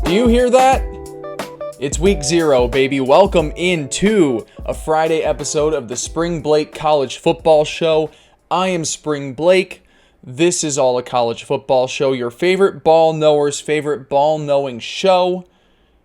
Do you hear that? It's week 0, baby. Welcome into a Friday episode of the SpringBlake College Football Show. I am SpringBlake. This is all a college football show, your favorite ball knower's favorite ball knowing show.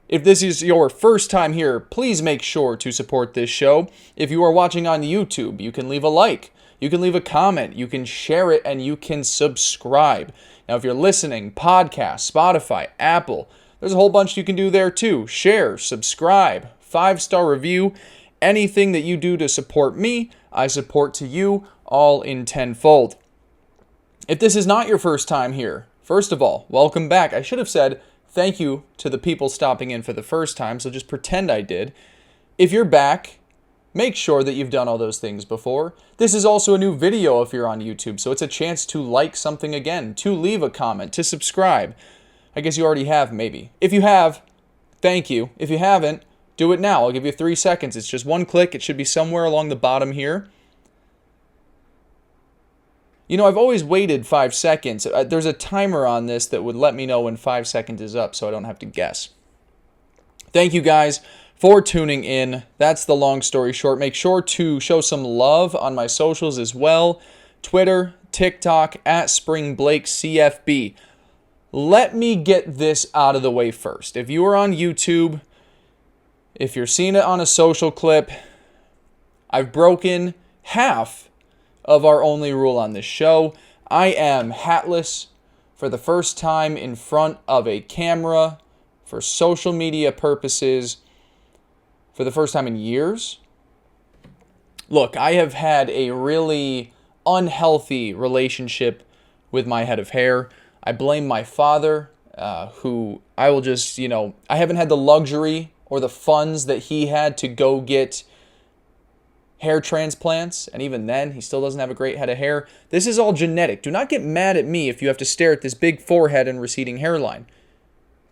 If this is your first time here, please make sure to support this show. If you are watching on YouTube, you can leave a like, you can leave a comment, you can share it, and you can subscribe. Now, if you're listening, podcast, Spotify, Apple, there's a whole bunch you can do there too. Share, subscribe, 5-star review, anything that you do to support me, I support to you, all in tenfold. If this is not your first time here, first of all, welcome back. I should have said thank you to the people stopping in for the first time, so just pretend I did. If you're back, make sure that you've done all those things before. This is also a new video if you're on YouTube, so it's a chance to like something again, to leave a comment, to subscribe. I guess you already have, maybe. If you have, thank you. If you haven't, do it now. I'll give you 3 seconds. It's just one click. It should be somewhere along the bottom here. You know, I've always waited 5 seconds. There's a timer on this that would let me know when 5 seconds is up so I don't have to guess. Thank you guys for tuning in. That's the long story short. Make sure to show some love on my socials as well. Twitter, TikTok, at SpringBlakeCFB. Let me get this out of the way first. If you are on YouTube, if you're seeing it on a social clip, I've broken half of our only rule on this show. I am hatless for the first time in front of a camera for social media purposes for the first time in years. Look, I have had a really unhealthy relationship with my head of hair. I blame my father, who I will just, I haven't had the luxury or the funds that he had to go get hair transplants. And even then, he still doesn't have a great head of hair. This is all genetic. Do not get mad at me if you have to stare at this big forehead and receding hairline.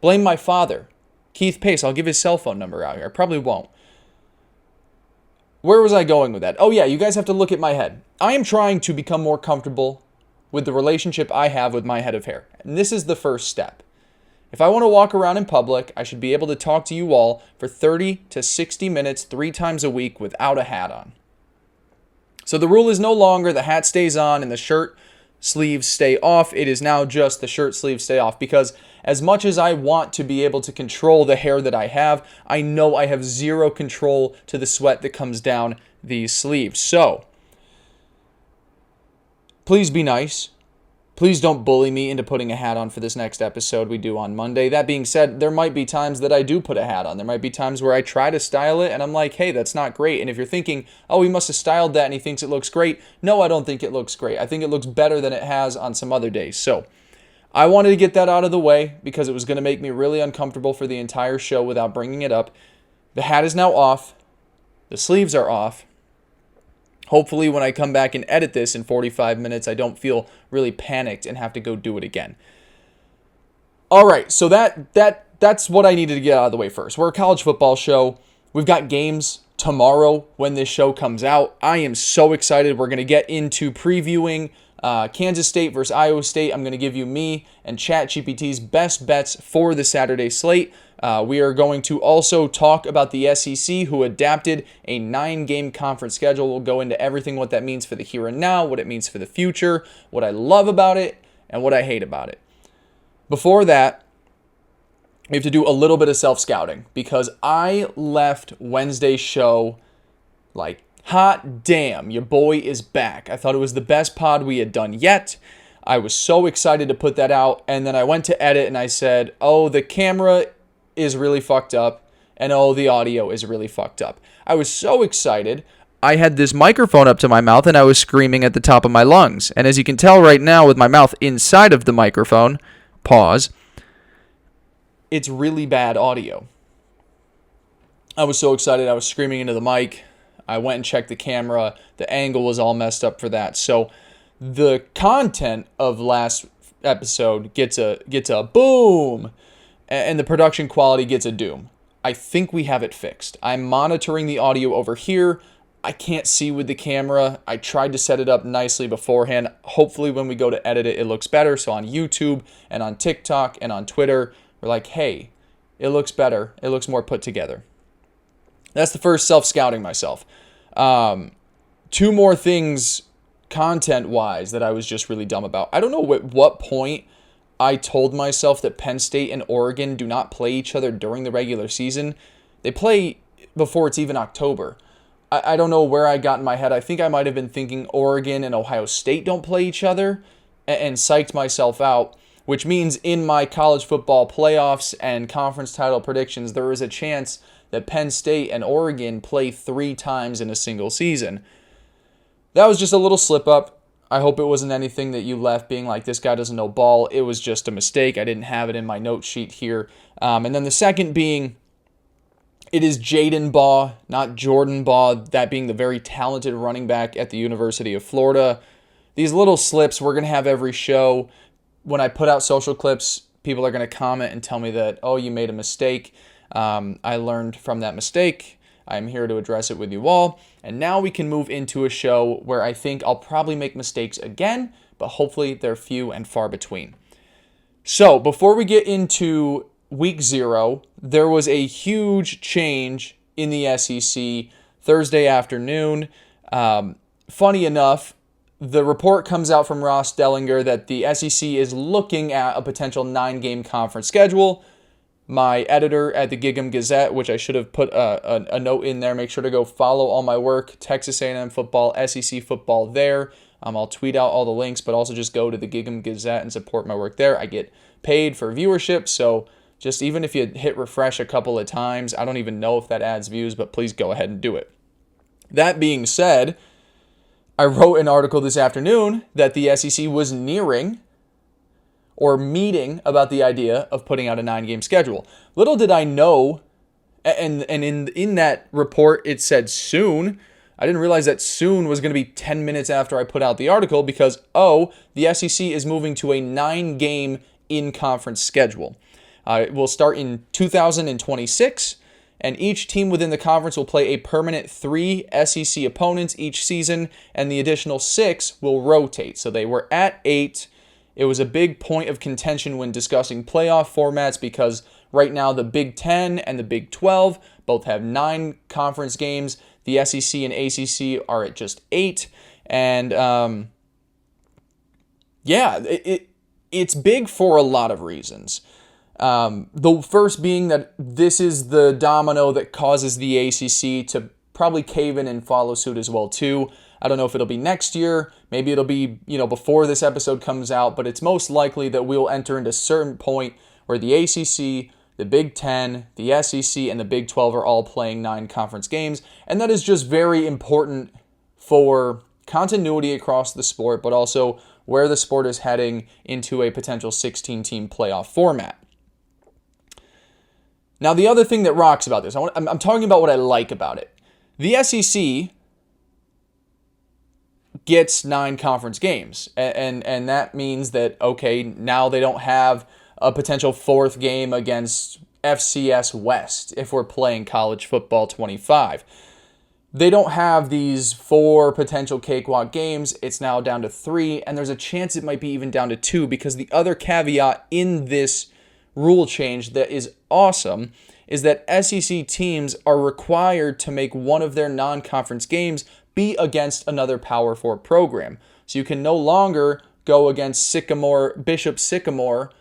Blame my father. Keith Pace, I'll give his cell phone number out here. I probably won't. Where was I going with that? Oh yeah, you guys have to look at my head. I am trying to become more comfortable with the relationship I have with my head of hair. And this is the first step. If I want to walk around in public, I should be able to talk to you all for 30 to 60 minutes 3 times a week without a hat on. So the rule is no longer the hat stays on and the shirt sleeves stay off. It is now just the shirt sleeves stay off, because as much as I want to be able to control the hair that I have, I know I have zero control to the sweat that comes down these sleeves. So please be nice. Please don't bully me into putting a hat on for this next episode we do on Monday. That being said, there might be times that I do put a hat on. There might be times where I try to style it and I'm like, hey, that's not great. And if you're thinking, oh, he must have styled that and he thinks it looks great. No, I don't think it looks great. I think it looks better than it has on some other days. So I wanted to get that out of the way because it was going to make me really uncomfortable for the entire show without bringing it up. The hat is now off. The sleeves are off. Hopefully when I come back and edit this in 45 minutes, I don't feel really panicked and have to go do it again. All right, so that's what I needed to get out of the way first. We're a college football show. We've got games tomorrow when this show comes out. I am so excited. We're going to get into previewing Kansas State versus Iowa State. I'm going to give you me and ChatGPT's best bets for the Saturday slate. We are going to also talk about the SEC, who adapted a 9-game conference schedule. We'll go into everything, what that means for the here and now, what it means for the future, what I love about it, and what I hate about it. Before that, we have to do a little bit of self-scouting, because I left Wednesday's show like, hot damn, your boy is back. I thought it was the best pod we had done yet. I was so excited to put that out, and then I went to edit and I said, oh, the camera is really fucked up, and oh, the audio is really fucked up. I was so excited. I had this microphone up to my mouth and I was screaming at the top of my lungs. And as you can tell right now with my mouth inside of the microphone, pause, it's really bad audio. I was so excited. I was screaming into the mic. I went and checked the camera. The angle was all messed up for that. So the content of last episode gets a boom, and the production quality gets a doom. I think we have it fixed. I'm monitoring the audio over here. I can't see with the camera. I tried to set it up nicely beforehand. Hopefully when we go to edit it, it looks better. So on YouTube and on TikTok and on Twitter, we're like, hey, It looks better. It looks more put together. That's the first self-scouting myself. Two more things content-wise that I was just really dumb about. I don't know at what point I told myself that Penn State and Oregon do not play each other during the regular season. They play before it's even October. I don't know where I got in my head. I think I might have been thinking Oregon and Ohio State don't play each other and psyched myself out, which means in my college football playoffs and conference title predictions, there is a chance that Penn State and Oregon play 3 times in a single season. That was just a little slip up. I hope it wasn't anything that you left being like, this guy doesn't know ball. It was just a mistake. I didn't have it in my note sheet here. And then the second being, it is Jaden Baugh, not Jordan Baugh, that being the very talented running back at the University of Florida. These little slips we're going to have every show. When I put out social clips, people are going to comment and tell me that, oh, you made a mistake. I learned from that mistake. I'm here to address it with you all. And now we can move into a show where I think I'll probably make mistakes again, but hopefully they're few and far between. So before we get into week 0, there was a huge change in the SEC Thursday afternoon. Funny enough, the report comes out from Ross Dellinger that the SEC is looking at a potential 9-game conference schedule. My editor at the Gig'em Gazette, which I should have put a note in there, make sure to go follow all my work, Texas A&M football, SEC football there. I'll tweet out all the links, but also just go to the Gig'em Gazette and support my work there. I get paid for viewership, so just even if you hit refresh a couple of times, I don't even know if that adds views, but please go ahead and do it. That being said, I wrote an article this afternoon that the SEC was nearing or meeting about the idea of putting out a 9-game schedule. Little did I know, and in that report it said soon. I didn't realize that soon was going to be 10 minutes after I put out the article because, the SEC is moving to a 9-game in-conference schedule. It will start in 2026, and each team within the conference will play a permanent 3 SEC opponents each season, and the additional 6 will rotate. So they were at 8. It was a big point of contention when discussing playoff formats because right now the Big 10 and the Big 12 both have 9 conference games. The SEC and ACC are at just 8. And it's big for a lot of reasons. The first being that this is the domino that causes the ACC to probably cave in and follow suit as well too. I don't know if it'll be next year. Maybe it'll be, before this episode comes out, but it's most likely that we'll enter into a certain point where the ACC, the Big 10, the SEC, and the Big 12 are all playing 9 conference games. And that is just very important for continuity across the sport, but also where the sport is heading into a potential 16-team playoff format. Now, the other thing that rocks about this, I'm talking about what I like about it. The SEC gets 9 conference games, and that means that, okay, now they don't have a potential 4th game against FCS West if we're playing college football 25. They don't have these 4 potential cakewalk games. It's now down to 3, and there's a chance it might be even down to 2 because the other caveat in this rule change that is awesome is that SEC teams are required to make one of their non-conference games be against another Power 4 program. So you can no longer go against Bishop Sycamore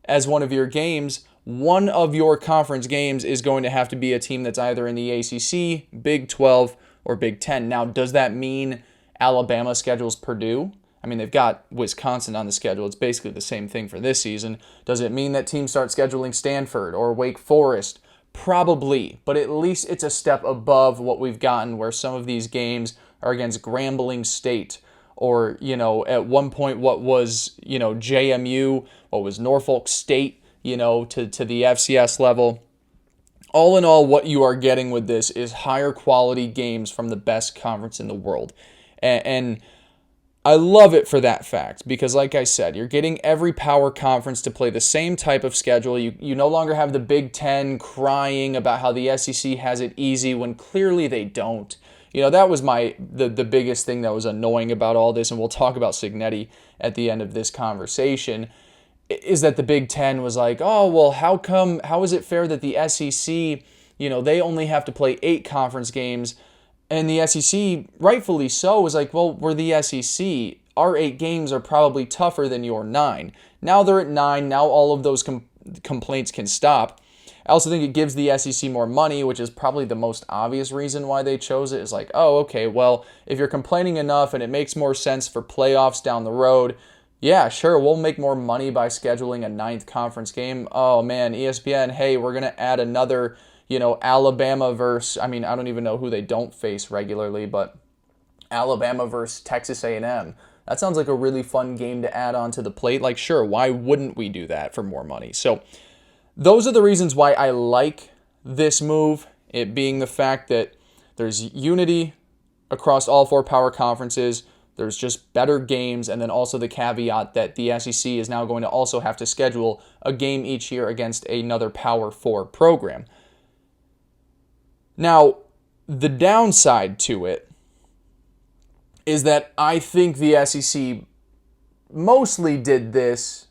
as one of your games. One of your conference games is going to have to be a team that's either in the ACC, Big 12, or Big 10. Now, does that mean Alabama schedules Purdue? I mean, they've got Wisconsin on the schedule. It's basically the same thing for this season. Does it mean that teams start scheduling Stanford or Wake Forest? Probably, but at least it's a step above what we've gotten where some of these games are against Grambling State or, at one point what was, JMU, what was Norfolk State, to the FCS level. All in all, what you are getting with this is higher quality games from the best conference in the world. And I love it for that fact because, like I said, you're getting every power conference to play the same type of schedule. You no longer have the Big 10 crying about how the SEC has it easy when clearly they don't. That was the biggest thing that was annoying about all this, and we'll talk about Signetti at the end of this conversation. is that the Big Ten was like, oh, well, how is it fair that the SEC, they only have to play 8 conference games, and the SEC, rightfully so, was like, well, we're the SEC. Our 8 games are probably tougher than your 9. Now they're at 9. Now all of those complaints can stop. I also think it gives the SEC more money, which is probably the most obvious reason why they chose it. Is like, oh, okay, well, if you're complaining enough and it makes more sense for playoffs down the road, yeah, sure, we'll make more money by scheduling a 9th conference game. Oh, man, ESPN, hey, we're going to add another, Alabama versus, I don't even know who they don't face regularly, but Alabama versus Texas A&M. That sounds like a really fun game to add onto the plate. Like, sure, why wouldn't we do that for more money? So those are the reasons why I like this move, it being the fact that there's unity across all 4 power conferences, there's just better games, and then also the caveat that the SEC is now going to also have to schedule a game each year against another Power 4 program. Now, the downside to it is that I think the SEC mostly did this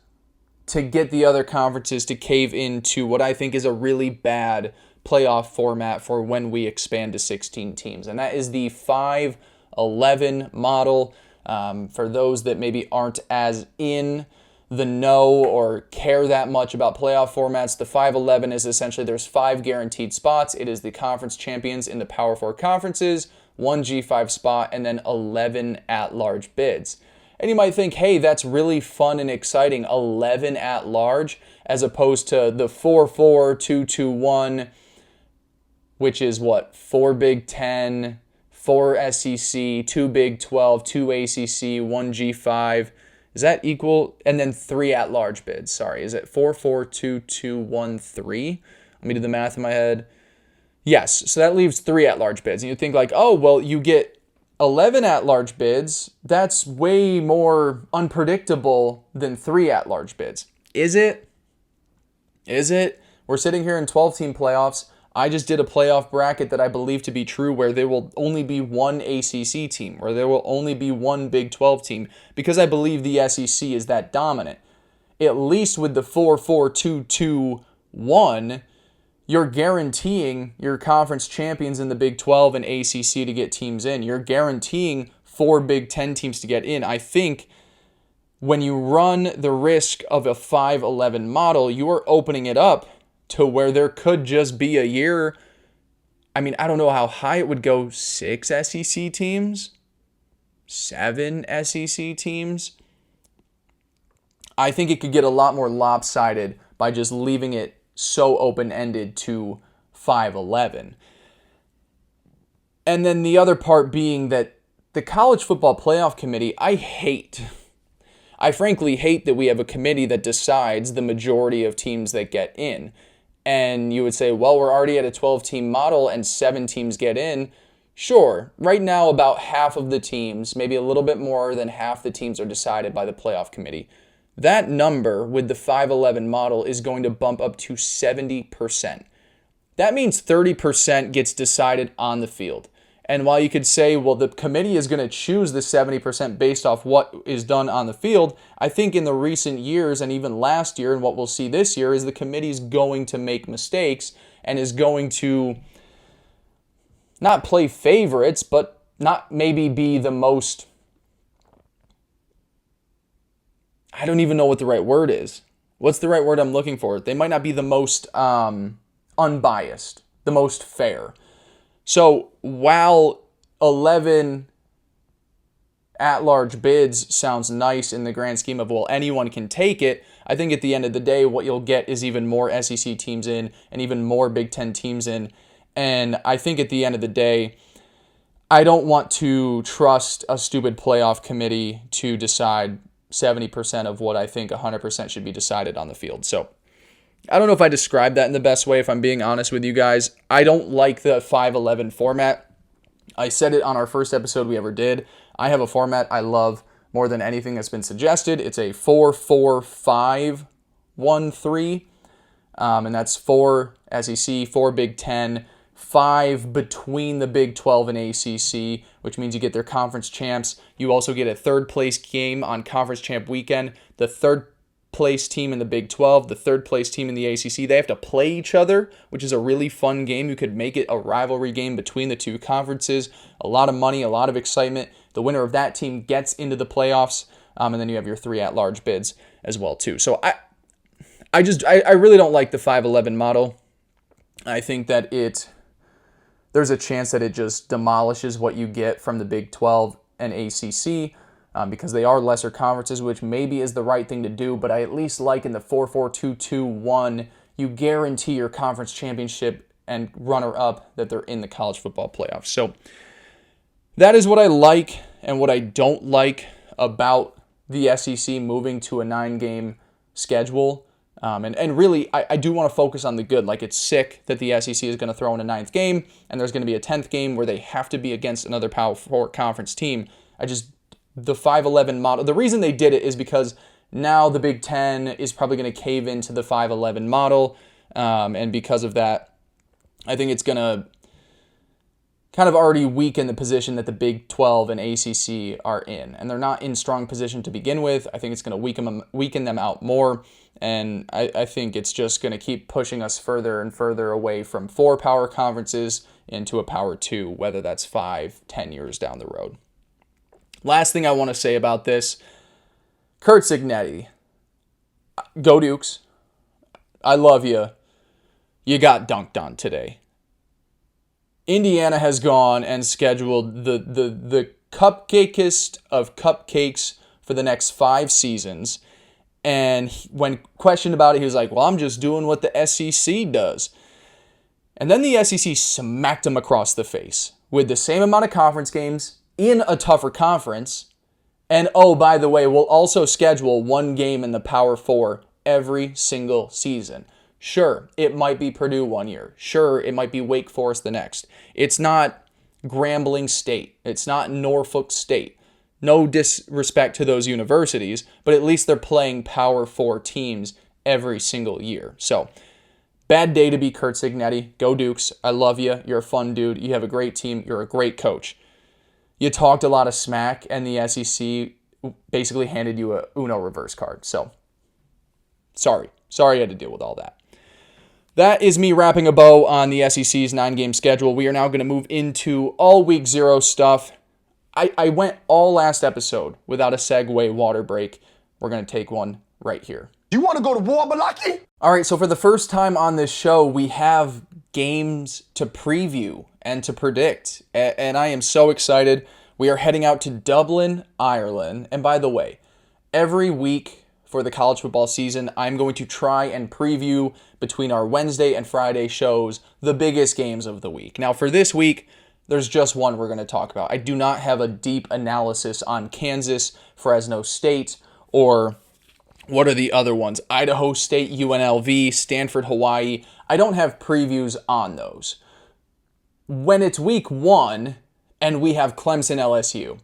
to get the other conferences to cave into what I think is a really bad playoff format for when we expand to 16 teams. And that is the 5-11 model. For those that maybe aren't as in the know or care that much about playoff formats, the 5-11 is essentially there's 5 guaranteed spots. It is the conference champions in the Power 4 conferences, 1 G5 spot, and then 11 at-large bids. And you might think, hey, that's really fun and exciting, 11 at large, as opposed to the 4-4, 2-2-1, which is what? 4 Big Ten, 4 SEC, 2 Big 12, 2 ACC, 1 G5. Is that equal? And then 3 at large bids. Sorry, is it 4-4, 2-2, 1, 3? Let me do the math in my head. Yes, so that leaves 3 at large bids. And you think like, oh, well, you get 11 at-large bids, that's way more unpredictable than 3 at-large bids. Is it? Is it? We're sitting here in 12-team playoffs. I just did a playoff bracket that I believe to be true where there will only be 1 ACC team, where there will only be 1 Big 12 team, because I believe the SEC is that dominant. At least with the 4-4, 2-2-1, you're guaranteeing your conference champions in the Big 12 and ACC to get teams in. You're guaranteeing 4 Big 10 teams to get in. I think when you run the risk of a 5-11 model, you are opening it up to where there could just be a year. I don't know how high it would go. 6 SEC teams? 7 SEC teams? I think it could get a lot more lopsided by just leaving it so open-ended to 5-11. And then the other part being that the College Football Playoff Committee, I frankly hate that we have a committee that decides the majority of teams that get in. And you would say, well, we're already at a 12-team model and 7 teams get in. Sure, right now about half of the teams, maybe a little bit more than half the teams are decided by the playoff committee. That number with the 5-11 model is going to bump up to 70%. That means 30% gets decided on the field. And while you could say, well, the committee is going to choose the 70% based off what is done on the field, I think in the recent years and even last year and what we'll see this year is the committee is going to make mistakes and is going to not play favorites, but not maybe be the most, I don't even know what the right word is. What's the right word I'm looking for? They might not be the most unbiased, the most fair. So while 11 at-large bids sounds nice in the grand scheme of, well, anyone can take it, I think at the end of the day, what you'll get is even more SEC teams in and even more Big Ten teams in. And I think at the end of the day, I don't want to trust a stupid playoff committee to decide 70% of what I think 100% should be decided on the field. So I don't know if I described that in the best way, if I'm being honest with you guys. I don't like the 5-11 format. I said it on our first episode we ever did. I have a format I love more than anything that's been suggested. It's a 4-4-5-1-3, and that's 4 SEC, 4 Big Ten, 5 between the Big 12 and ACC, which means you get their conference champs. You also get a third place game on conference champ weekend. The third place team in the Big 12, the third place team in the ACC. They have to play each other, which is a really fun game. You could make it a rivalry game between the two conferences. A lot of money, a lot of excitement. The winner of that team gets into the playoffs, and then you have your 3 at-large bids as well too. So I really don't like the 5-11 model. I think that there's a chance that it just demolishes what you get from the Big 12 and ACC because they are lesser conferences, which maybe is the right thing to do, but I at least like in the 4-4-2-2-1, you guarantee your conference championship and runner-up that they're in the college football playoffs. So that is what I like and what I don't like about the SEC moving to a 9-game schedule. And really, I do want to focus on the good. Like, it's sick that the SEC is going to throw in a 9th game, and there's going to be a 10th game where they have to be against another Power 4 conference team. The 5-11 model, the reason they did it is because now the Big Ten is probably going to cave into the 5-11 model, and because of that, I think it's going to kind of already weaken the position that the Big 12 and ACC are in. And they're not in strong position to begin with. I think it's going to weaken them out more. And I think it's just going to keep pushing us further and further away from 4 power conferences into a Power 2, whether that's 5, 10 years down the road. Last thing I want to say about this, Curt Cignetti. Go Dukes. I love you. You got dunked on today. Indiana has gone and scheduled the cupcakeest of cupcakes for the next 5 seasons. And when questioned about it, he was like, well, I'm just doing what the SEC does. And then the SEC smacked him across the face with the same amount of conference games in a tougher conference. And oh, by the way, we'll also schedule 1 game in the Power 4 every single season. Sure, it might be Purdue 1 year. Sure, it might be Wake Forest the next. It's not Grambling State. It's not Norfolk State. No disrespect to those universities, but at least they're playing Power 4 teams every single year. So, bad day to be Curt Cignetti. Go Dukes. I love you. You're a fun dude. You have a great team. You're a great coach. You talked a lot of smack, and the SEC basically handed you a Uno reverse card. So, sorry. Sorry you had to deal with all that. That is me wrapping a bow on the SEC's 9-game schedule. We are now going to move into all Week 0 stuff. I went all last episode without a segue water break. We're going to take one right here. You want to go to war, Balaki? All right, so for the first time on this show, we have games to preview and to predict. And I am so excited. We are heading out to Dublin, Ireland. And by the way, every week for the college football season, I'm going to try and preview between our Wednesday and Friday shows the biggest games of the week. Now, for this week, there's just one we're going to talk about. I do not have a deep analysis on Kansas, Fresno State, or what are the other ones? Idaho State, UNLV, Stanford, Hawaii. I don't have previews on those. When it's week 1 and we have Clemson, LSU,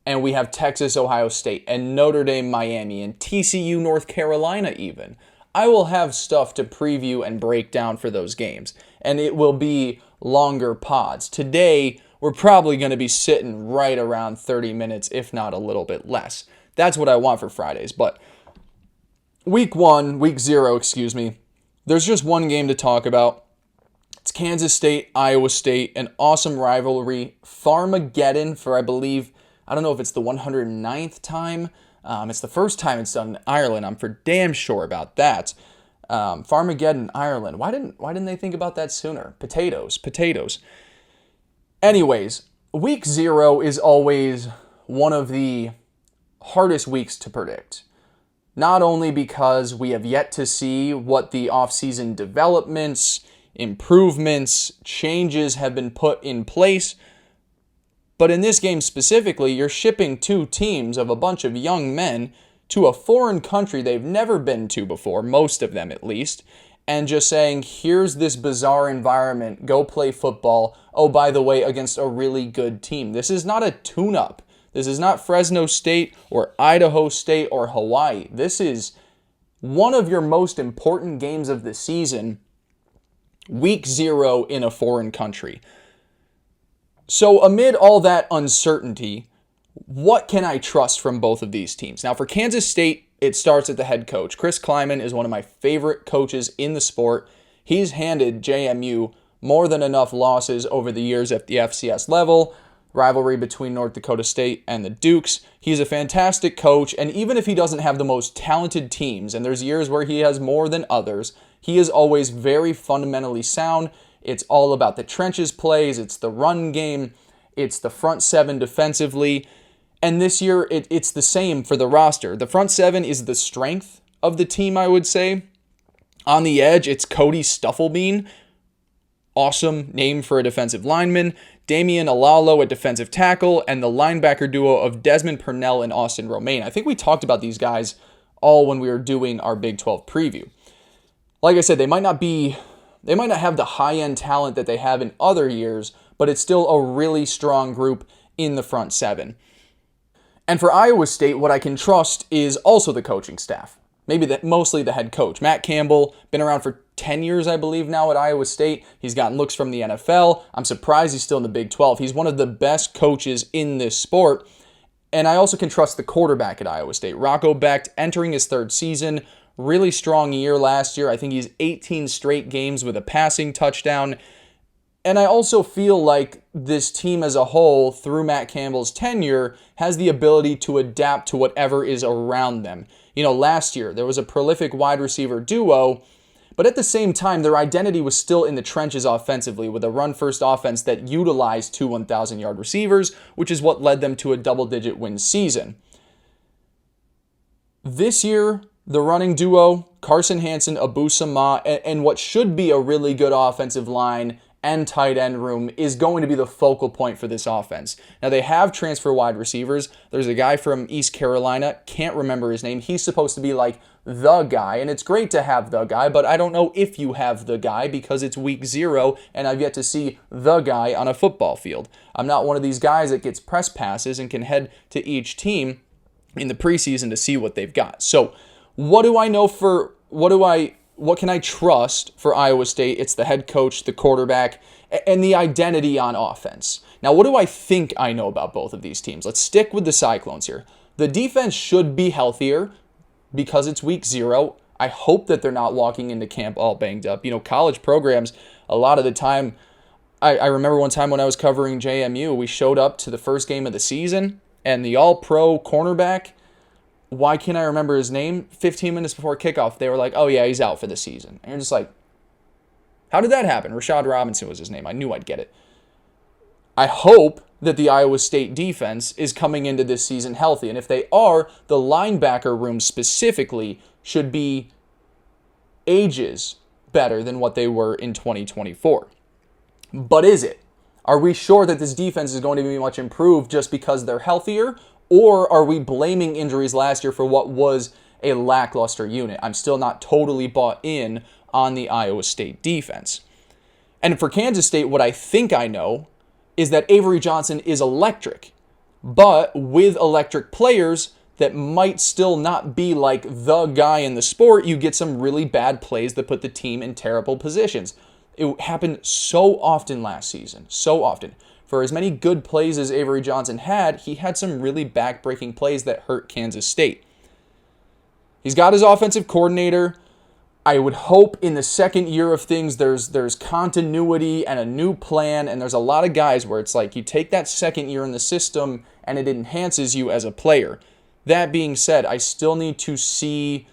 and we have Texas, Ohio State, and Notre Dame, Miami, and TCU, North Carolina even, I will have stuff to preview and break down for those games. And it will be longer pods. Today, we're probably going to be sitting right around 30 minutes, if not a little bit less. That's what I want for Fridays. But week 0, there's just one game to talk about. It's Kansas State, Iowa State, an awesome rivalry. Farmageddon for, I believe, I don't know if it's the 109th time. It's the first time it's done in Ireland. I'm for damn sure about that. Farmageddon, Ireland. Why didn't they think about that sooner? Potatoes. Anyways, week 0 is always one of the hardest weeks to predict. Not only because we have yet to see what the offseason developments, improvements, changes have been put in place, but in this game specifically, you're shipping 2 teams of a bunch of young men to a foreign country they've never been to before, most of them at least, and just saying, here's this bizarre environment, go play football, oh, by the way, against a really good team. This is not a tune-up. This is not Fresno State or Idaho State or Hawaii. This is one of your most important games of the season, week 0 in a foreign country. So amid all that uncertainty, what can I trust from both of these teams? Now, for Kansas State, it starts at the head coach. Chris Kleiman is one of my favorite coaches in the sport. He's handed JMU more than enough losses over the years at the FCS level, rivalry between North Dakota State and the Dukes. He's a fantastic coach, and even if he doesn't have the most talented teams, and there's years where he has more than others, he is always very fundamentally sound. It's all about the trenches plays, it's the run game, it's the front seven defensively. And this year, it's the same for the roster. The front seven is the strength of the team, I would say. On the edge, it's Cody Stufflebean. Awesome name for a defensive lineman. Damian Alalo at defensive tackle. And the linebacker duo of Desmond Purnell and Austin Romaine. I think we talked about these guys all when we were doing our Big 12 preview. Like I said, they might not have the high-end talent that they have in other years, but it's still a really strong group in the front seven. And for Iowa State, what I can trust is also the coaching staff. Mostly the head coach. Matt Campbell, been around for 10 years, I believe, now at Iowa State. He's gotten looks from the NFL. I'm surprised he's still in the Big 12. He's one of the best coaches in this sport. And I also can trust the quarterback at Iowa State. Rocco Becht, entering his third season. Really strong year last year. I think he's 18 straight games with a passing touchdown. And I also feel like this team as a whole, through Matt Campbell's tenure, has the ability to adapt to whatever is around them. Last year, there was a prolific wide receiver duo, but at the same time, their identity was still in the trenches offensively with a run-first offense that utilized two 1,000-yard receivers, which is what led them to a double-digit win season. This year, the running duo, Carson Hansen, Abu Sama, and what should be a really good offensive line and tight end room is going to be the focal point for this offense. Now, they have transfer wide receivers. There's a guy from East Carolina, can't remember his name. He's supposed to be like the guy, and it's great to have the guy, but I don't know if you have the guy because it's week 0, and I've yet to see the guy on a football field. I'm not one of these guys that gets press passes and can head to each team in the preseason to see what they've got. So, what can I trust for Iowa State? It's the head coach, the quarterback, and the identity on offense. Now, what do I think I know about both of these teams? Let's stick with the Cyclones here. The defense should be healthier because it's week 0. I hope that they're not walking into camp all banged up. College programs, a lot of the time, I remember one time when I was covering JMU, we showed up to the first game of the season, and the all-pro cornerback, why can't I remember his name? 15 minutes before kickoff, they were like, oh yeah, he's out for the season. And you're just like, how did that happen? Rashad Robinson was his name. I knew I'd get it. I hope that the Iowa State defense is coming into this season healthy. And if they are, the linebacker room specifically should be ages better than what they were in 2024. But is it? Are we sure that this defense is going to be much improved just because they're healthier? Or are we blaming injuries last year for what was a lackluster unit? I'm still not totally bought in on the Iowa State defense. And for Kansas State, what I think I know is that Avery Johnson is electric, but with electric players that might still not be like the guy in the sport, you get some really bad plays that put the team in terrible positions. It happened so often last season, so often. For as many good plays as Avery Johnson had, he had some really back-breaking plays that hurt Kansas State. He's got his offensive coordinator. I would hope in the second year of things there's continuity and a new plan, and there's a lot of guys where it's like you take that second year in the system and it enhances you as a player. That being said, I still need to see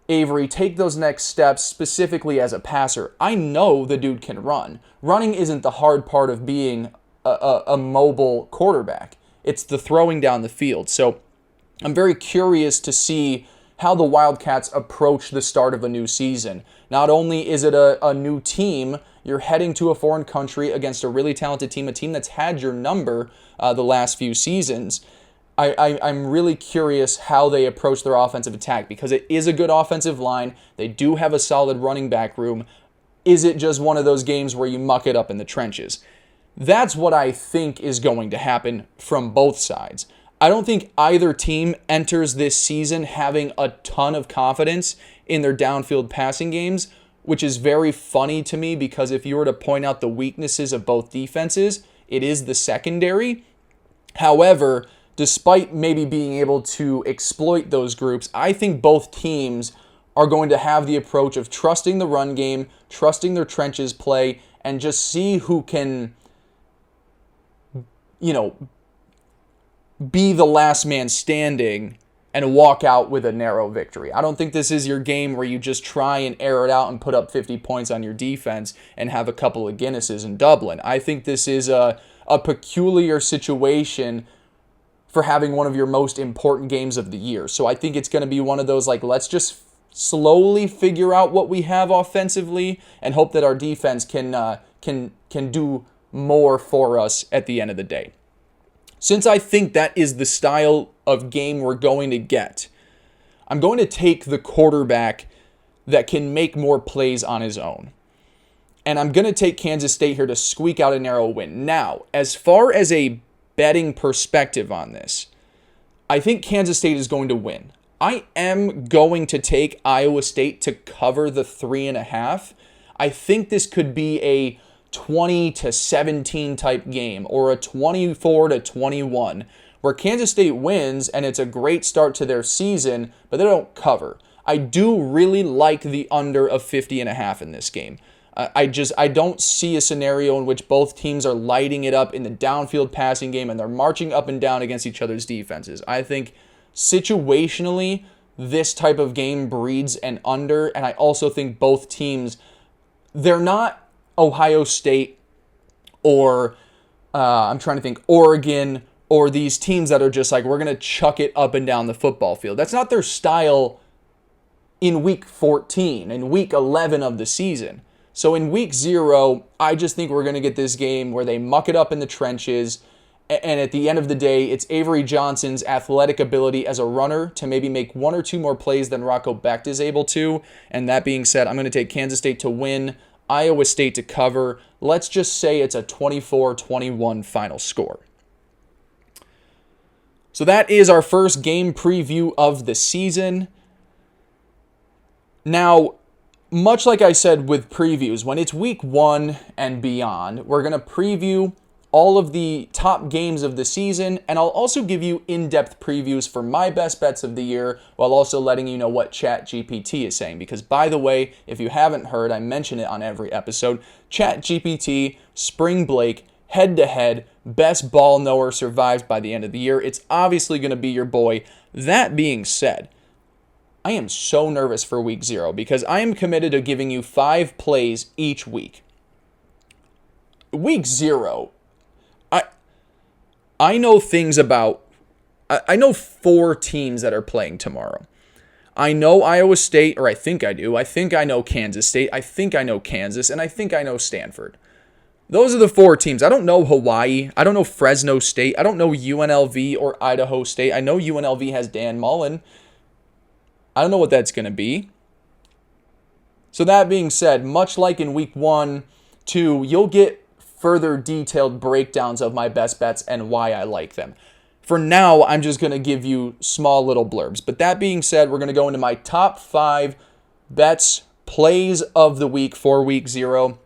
Avery take those next steps specifically as a passer. I know the dude can run. Running isn't the hard part of being a mobile quarterback. It's the throwing down the field. So I'm very curious to see how the Wildcats approach the start of a new season. Not only is it a new team, you're heading to a foreign country against a really talented team, a team that's had your number the last few seasons. I'm really curious how they approach their offensive attack because it is a good offensive line. They do have a solid running back room. Is it just one of those games where you muck it up in the trenches? That's what I think is going to happen from both sides. I don't think either team enters this season having a ton of confidence in their downfield passing games, which is very funny to me because if you were to point out the weaknesses of both defenses, it is the secondary. However, despite maybe being able to exploit those groups, I think both teams are going to have the approach of trusting the run game, trusting their trenches play, and just see who can, be the last man standing and walk out with a narrow victory. I don't think this is your game where you just try and air it out and put up 50 points on your defense and have a couple of Guinnesses in Dublin. I think this is a peculiar situation for having one of your most important games of the year. So I think it's going to be one of those, let's just slowly figure out what we have offensively and hope that our defense can do more for us at the end of the day. Since I think that is the style of game we're going to get, I'm going to take the quarterback that can make more plays on his own. And I'm going to take Kansas State here to squeak out a narrow win. Now, as far as a betting perspective on this, I think Kansas State is going to win. I am going to take Iowa State to cover the 3.5. I think this could be a 20-17 type game or a 24-21 where Kansas State wins and it's a great start to their season, but they don't cover. I do really like the under of 50.5 in this game. I don't see a scenario in which both teams are lighting it up in the downfield passing game and they're marching up and down against each other's defenses. I think situationally, this type of game breeds an under, and I also think both teams, they're not Ohio State or Oregon or these teams that are just we're going to chuck it up and down the football field. That's not their style in week 14, in week 11 of the season. So in week 0, I just think we're going to get this game where they muck it up in the trenches, and at the end of the day, it's Avery Johnson's athletic ability as a runner to maybe make one or two more plays than Rocco Becht is able to. And that being said, I'm going to take Kansas State to win, Iowa State to cover. Let's just say it's a 24-21 final score. So that is our first game preview of the season. Now, much like I said with previews, when it's week 1 and beyond, we're going to preview all of the top games of the season, and I'll also give you in-depth previews for my best bets of the year while also letting you know what ChatGPT is saying. Because, by the way, if you haven't heard, I mention it on every episode, ChatGPT, SpringBlake, head-to-head, best ball knower survives by the end of the year. It's obviously going to be your boy. That being said, I am so nervous for week 0 because I am committed to giving you 5 plays each week. Week 0, I know things about, I know 4 teams that are playing tomorrow. I know Iowa State, or I think I do. I think I know Kansas State. I think I know Kansas, and I think I know Stanford. Those are the 4 teams. I don't know Hawaii. I don't know Fresno State. I don't know UNLV or Idaho State. I know UNLV has Dan Mullen. I don't know what that's going to be. So that being said, much like in week 1, 2, you'll get further detailed breakdowns of my best bets and why I like them. For now, I'm just going to give you small little blurbs. But that being said, we're going to go into my top 5 bets, plays of the week for week 0.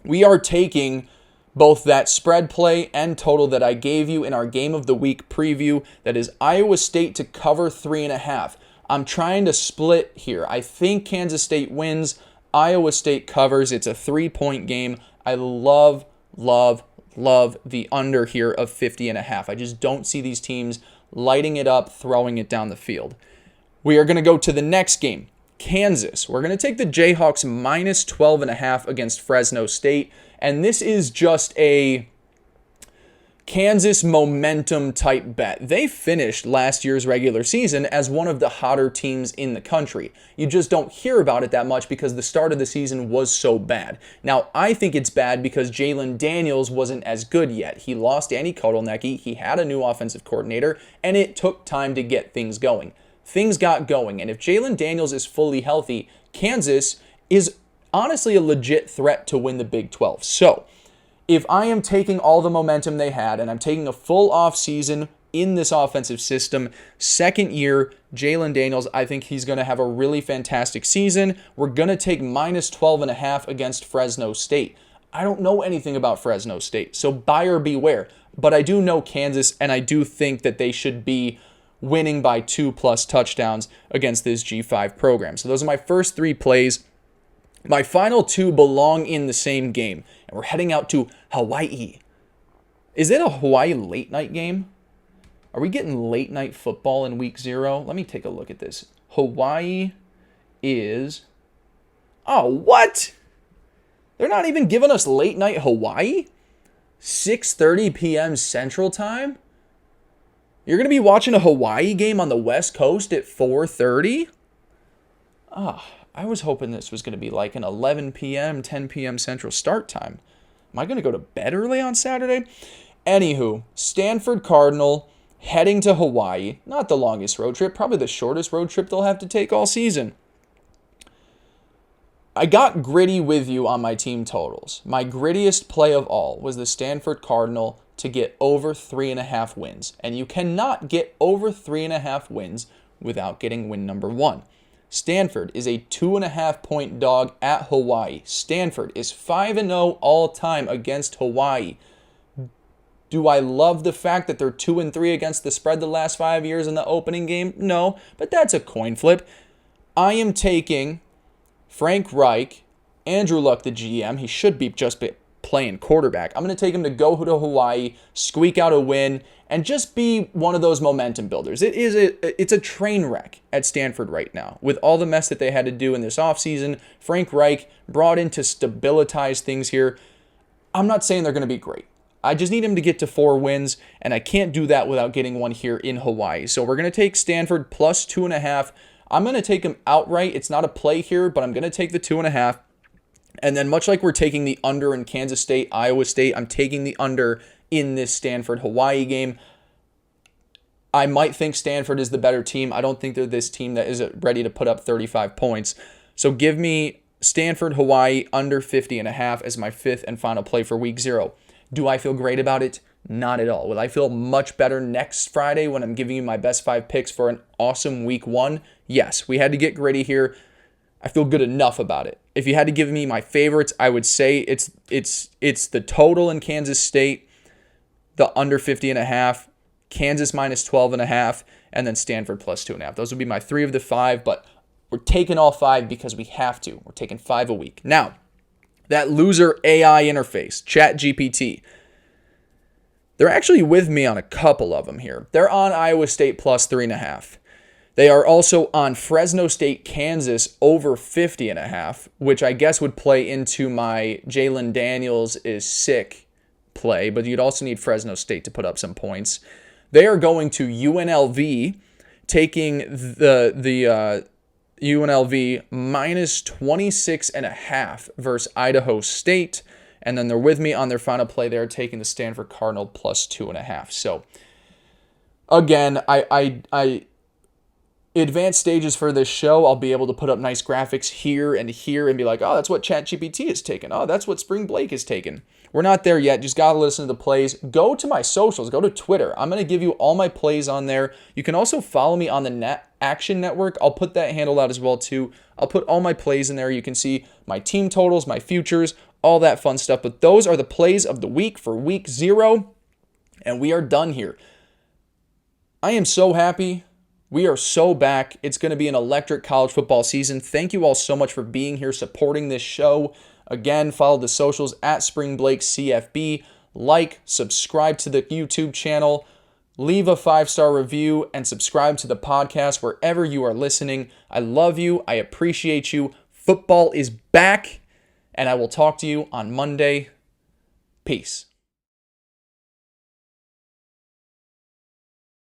We are taking both that spread play and total that I gave you in our game of the week preview. That is Iowa State to cover 3.5. I'm trying to split here. I think Kansas State wins. Iowa State covers. It's a 3-point game. I love the under here of 50.5. I just don't see these teams lighting it up, throwing it down the field. We are going to go to the next game, Kansas. We're going to take the Jayhawks minus 12.5 against Fresno State, and this is just a Kansas momentum type bet. They finished last year's regular season as one of the hotter teams in the country. You just don't hear about it that much because the start of the season was so bad. Now, I think it's bad because Jalen Daniels wasn't as good yet. He lost Andy Kotelnicki, he had a new offensive coordinator, and it took time to get things going. Things got going, and if Jalen Daniels is fully healthy, Kansas is honestly a legit threat to win the Big 12. So, if I am taking all the momentum they had and I'm taking a full off season in this offensive system, second year, Jalen Daniels, I think he's going to have a really fantastic season. We're going to take minus 12.5 against Fresno State. I don't know anything about Fresno State, so buyer beware. But I do know Kansas, and I do think that they should be winning by 2+ touchdowns against this G5 program. So those are my first 3 plays. My final 2 belong in the same game, and we're heading out to Hawaii. Is it a Hawaii late night game? Are we getting late night football in week 0? Let me take a look at this. Hawaii is... Oh, what? They're not even giving us late night Hawaii? 6:30 p.m. Central Time? You're going to be watching a Hawaii game on the West Coast at 4:30? I was hoping this was going to be like an 11 p.m., 10 p.m. Central start time. Am I going to go to bed early on Saturday? Anywho, Stanford Cardinal heading to Hawaii. Not the longest road trip, probably the shortest road trip they'll have to take all season. I got gritty with you on my team totals. My grittiest play of all was the Stanford Cardinal to get over 3.5 wins. And you cannot get over 3.5 wins without getting win number 1. Stanford is a 2.5-point dog at Hawaii. Stanford is 5-0 all time against Hawaii. Do I love the fact that they're 2-3 against the spread the last 5 years in the opening game? No, but that's a coin flip. I am taking Frank Reich, Andrew Luck, the GM. He should be just playing quarterback. I'm going to take him to go to Hawaii, squeak out a win, and just be one of those momentum builders. It's a train wreck at Stanford right now. With all the mess that they had to do in this offseason, Frank Reich brought in to stabilize things here. I'm not saying they're going to be great. I just need him to get to 4 wins, and I can't do that without getting one here in Hawaii. So we're going to take Stanford plus 2.5. I'm going to take him outright. It's not a play here, but I'm going to take the 2.5. And then much like we're taking the under in Kansas State, Iowa State, I'm taking the under in this Stanford-Hawaii game. I might think Stanford is the better team. I don't think they're this team that is ready to put up 35 points. So give me Stanford-Hawaii under 50.5 as my 5th and final play for week 0. Do I feel great about it? Not at all. Will I feel much better next Friday when I'm giving you my best 5 picks for an awesome week 1? Yes, we had to get gritty here. I feel good enough about it. If you had to give me my favorites, I would say it's the total in Kansas State, the under 50.5, Kansas minus 12.5, and then Stanford plus 2.5. Those would be my 3 of the 5, but we're taking all 5 because we have to. We're taking 5 a week. Now, that loser AI interface, ChatGPT, they're actually with me on a couple of them here. They're on Iowa State plus 3.5. They are also on Fresno State, Kansas over 50.5, which I guess would play into my Jalen Daniels is sick play, but you'd also need Fresno State to put up some points. They are going to UNLV, taking the UNLV minus 26.5 versus Idaho State. And then they're with me on their final play. They're taking the Stanford Cardinal plus 2.5. So, again, I advanced stages for this show, I'll be able to put up nice graphics here and be like, oh, that's what ChatGPT is taking. Oh, that's what SpringBlake is taking. We're not there yet. Just got to listen to the plays. Go to my socials. Go to Twitter. I'm going to give you all my plays on there. You can also follow me on the Action Network. I'll put that handle out as well, too. I'll put all my plays in there. You can see my team totals, my futures, all that fun stuff. But those are the plays of the week for week 0. And we are done here. I am so happy. We are so back. It's going to be an electric college football season. Thank you all so much for being here, supporting this show. Again, follow the socials at SpringBlake CFB. Like, subscribe to the YouTube channel. Leave a 5-star review and subscribe to the podcast wherever you are listening. I love you. I appreciate you. Football is back, and I will talk to you on Monday. Peace.